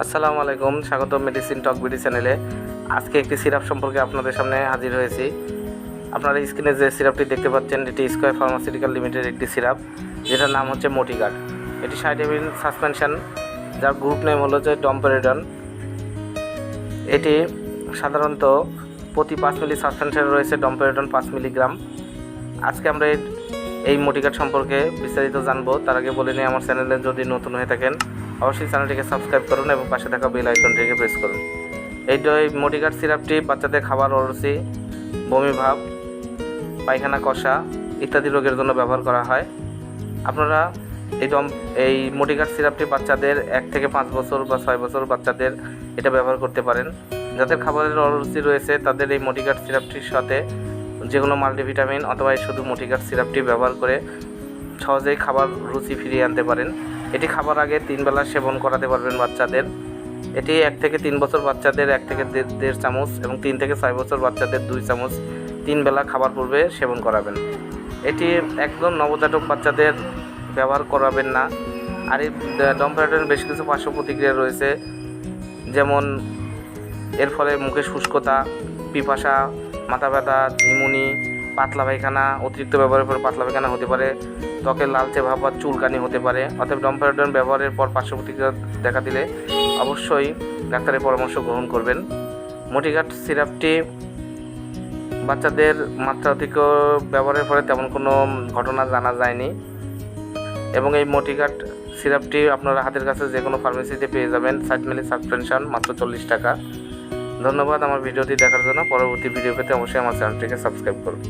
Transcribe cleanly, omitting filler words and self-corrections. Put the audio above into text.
আসসালামু আলাইকুম, স্বাগত মেডিসিন টক বিডি চ্যানেলে। আজকে একটি সিরাপ সম্পর্কে আপনাদের সামনে হাজির হয়েছি। আপনারা স্ক্রিনে যে সিরাপটি দেখতে পাচ্ছেন এটি স্কোয়ার ফার্মাসিউটিক্যাল লিমিটেড একটি সিরাপ, যেটার নাম হচ্ছে মোটিগাট। এটি 60 ml সাসপেনশন, যার গ্রুপ নেম হলো যে ডম্পেরিডন। এটি সাধারণত প্রতি 5 মিলি সাসপেনশন রয়েছে ডম্পেরিডন 5 মিলিগ্রাম। আজকে আমরা এই মোটিগাট সম্পর্কে বিস্তারিত জানবো। তার আগে বলে নিই, আমার চ্যানেলে যদি নতুন হয়ে থাকেন অবশ্যই চ্যানেলটিকে সাবস্ক্রাইব করুন এবং পাশে থাকা বেল আইকনটিকে প্রেস করুন। এই মোটিগাট সিরাপটি বাচ্চাদের খাবার অরুচি, বমি ভাব, পায়খানা কষা ইত্যাদি রোগের জন্য ব্যবহার করা হয়। আপনারা এই মোটিগাট সিরাপটি বাচ্চাদের 1 থেকে 5 বছর বা 6 বছর বাচ্চাদের এটা ব্যবহার করতে পারেন। যাদের খাবারের অরুচি রয়েছে তাদের এই মোটিগাট সিরাপটির সাথে যে কোনো মাল্টিভিটামিন অথবা শুধু মোটিগাট সিরাপটি ব্যবহার করে সহজেই খাবার রুচি ফিরিয়ে আনতে পারেন। এটি খাবার আগে 3 বেলা সেবন করাতে পারবেন বাচ্চাদের। এটি 1 থেকে 3 বছর বাচ্চাদের 1 থেকে 1.5 চামচ এবং 3 থেকে 6 বছর বাচ্চাদের 2 চামচ 3 বেলা খাবার পূর্বে সেবন করাবেন। এটি একদম নবজাতক বাচ্চাদের ব্যবহার করাবেন না। আর এই ডম্পেরিডনের বেশ কিছু পার্শ্ব প্রতিক্রিয়া রয়েছে, যেমন এর ফলে মুখে শুষ্কতা, পিপাসা, মাথা ব্যথা, ঝিমুনি, পাতলা পায়খানা, অতিরিক্ত ব্যবহারের পর পাতলা পায়খানা হতে পারে, ত্বকের লালচে ভাব বা চুলকানি হতে পারে। অতএব ডম্পেরিডন ব্যবহারের পর পার্শ্ব প্রতিক্রিয়া দেখা দিলে অবশ্যই ডাক্তারের পরামর্শ গ্রহণ করবেন। মোটিগাট সিরাপটি বাচ্চাদের মাত্রাধিক ব্যবহারের ফলে তেমন কোনো ঘটনা জানা যায়নি এবং এই মোটিগাট সিরাপটি আপনারা হাতের কাছে যে কোনো ফার্মেসিতে পেয়ে যাবেন। 60 মিলি সাসপেনশন মাত্র 40 টাকা। ধন্যবাদ আমার ভিডিওটি দেখার জন্য। পরবর্তী ভিডিও পেতে অবশ্যই আমার চ্যানেলটিকে সাবস্ক্রাইব করুন।